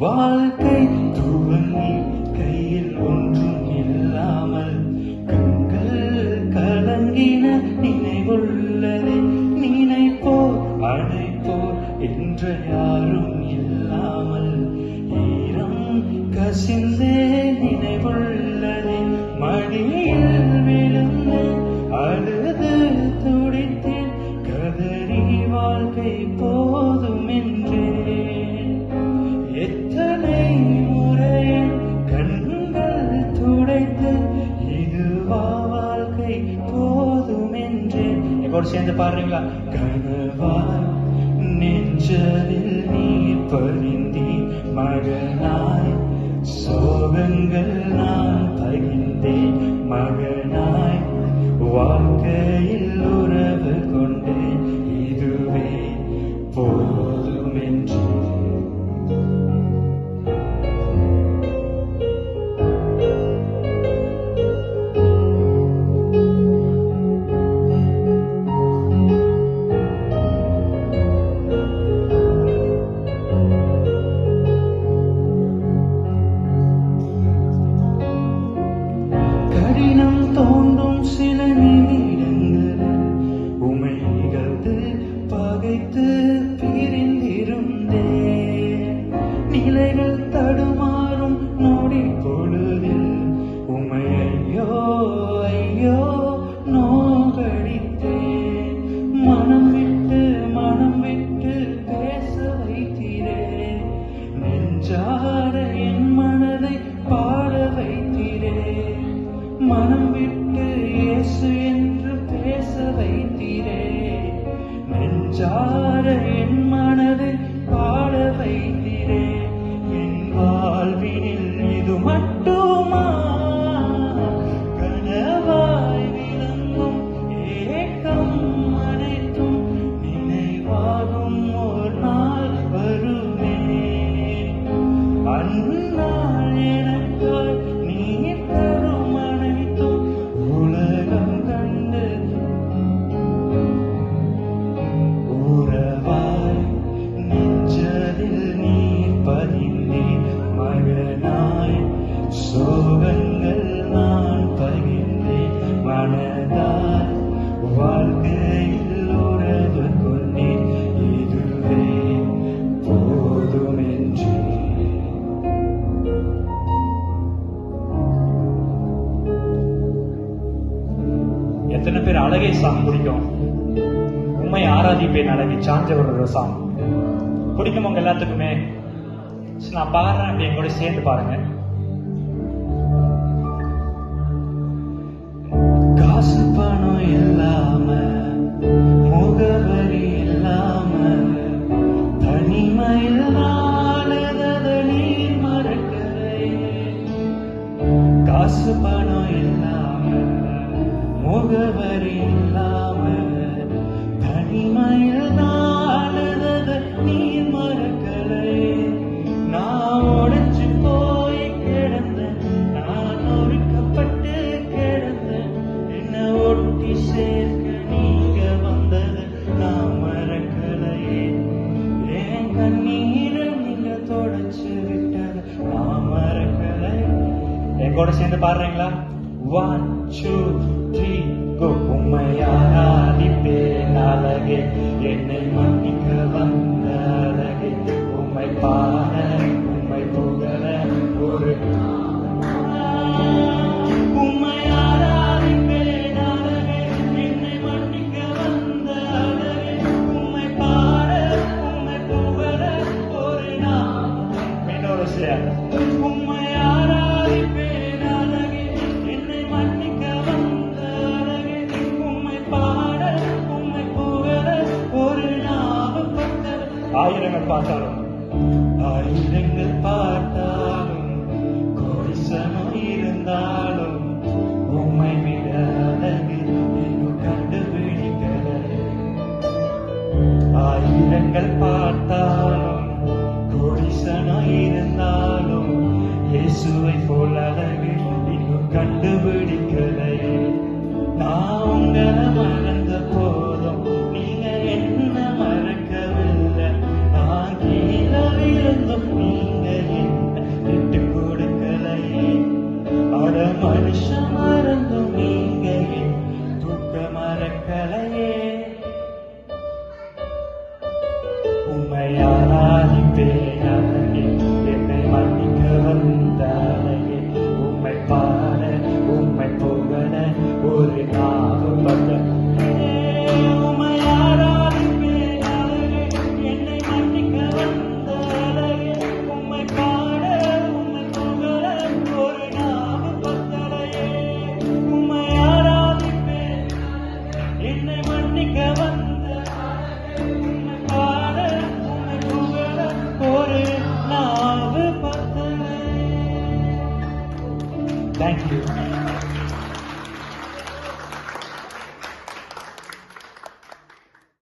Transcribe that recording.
வாழ்க்கை துவங்கி கையில் ஒன்றும் இல்லாமல் கண்கள் கலங்கின நினைவுள்ளதே. நினைப்போ அழைப்போ என்ற யாரும் இல்லாமல் ஈரம் கசிந்தே நினைவுள்ளதே. மடியில் விழுந்து அழுது துடித்தேன், கதறி வாழ்க்கை போதும் என்றேன். எத்தனை முறை கண்கள் துடைத்து இதுவா வாழ்க்கை போதும் என்றேன். எங்கோடு சேர்ந்து பாடுறீங்களா? கனவாய் நெஞ்சலில் நீர் பரிந்தி மகனாய் சோகங்கள் நான் பகிர்ந்தேன். மகனாய் வாழ்க்கையில் உறவு கொண்டேன், இதுவே போதும் என்று. கடினம் தோன்றும் சில நிமிடங்களில் உமைகளது பகைத்து பிரிந்திருந்தேன். நிலைகள் தடுமாறும் நொடி பொழுதில் உமை ஐயோ ஐயோ நோகடித்தேன். மனம் விட்டு பேச வைத்தீரே, நெஞ்சார என் மனதை பாட வைத்தீரே. மனம் விட்டு இயேசு என்று பேச வைத்தீரே, நெஞ்சார என் மனதை பாட வைத்தீரே. என் வாழ்வினில் இது மட்டுமா கனவாய் விளங்கும் ஏக்கம் அனைத்தும் நினைவாகும் ஒரு நாள் வருமே. அந்நாள் எனக்காய் நீ தரும் அனைத்தும் உலகம் கண்டு உறவாய் நெஞ்சலில் நீ பதிந்தேன். மகனாய் சோகங்கள் நான் பகிர்ந்தேன். மனதாய் வாழ்க்கையில் உறவு கொண்டேன், இதுவே போதும் என்று. எத்தனை பேர் அழகை சாங் பிடிக்கும்? உண்மை ஆராதிப்பேன் அழகை சாஞ்சவரோட சாங் பிடிக்கும் உங்க எல்லாத்துக்குமே. நான் பாடுறேன், அப்படி எங்களோட சேர்ந்து பாருங்க. காசு பணம் இல்லாம முகவரி இல்லாம தனிமையில் நீர் மறக்கவே. காசு பணம் இல்லாம முகவரி இல்லாம தனிமையில் நீர் மறக்கலை. நான் உடைச்சு போய் கிடந்தேன், நான் ஒடுக்கப்பட்டு கிடந்தேன். என்ன ஒட்டி சேர்க்க நீங்க வந்தது நான் மறக்கலையே. என் கண்ணீரை நீங்க தொடச்சு விட்டது நான் மறக்கலை. எங்கூட சேர்ந்து பாடுறீங்களா? 1 2 3 go. உம்மை ஆராதிப்பேன் அழகே, என்னை மன்னிக்க வந்த அழகே. உம்மை பாட உம்மை புகழ ஒரு உம்மை ஆராதிப்பேன் அழகே, என்னை மன்னிக்க வந்த அழகே. உம்மை பாட உம்மை புகழ ஒரு நாள். என்னோட சேர் உம்மை ஆராதிப்பேன் அழகே, என்னை மன்னிக்க வந்த அழகே. உம்மை பாட உம்மை புகழ ஒரு நாள். ஆயிரங்கள் பார்த்தாலும் ஆயிரங்கள் பார்த்தாலும் கோடிசனம் இருந்தாலும் உம்மை விட அழகு இன்னும் கண்டுபிடிக்கலை. ஆயிரங்கள் பார்த்தாலும் கோடிசனம் இருந்தாலும் இயேசுவை போல் அழகு இன்னும் கண்டுபிடிக்கலை. நான் உங்களை மறந்த போதும் நீங்க என்ன மறக்கவில்லை. நான் கீழே இருந்தும் நீங்க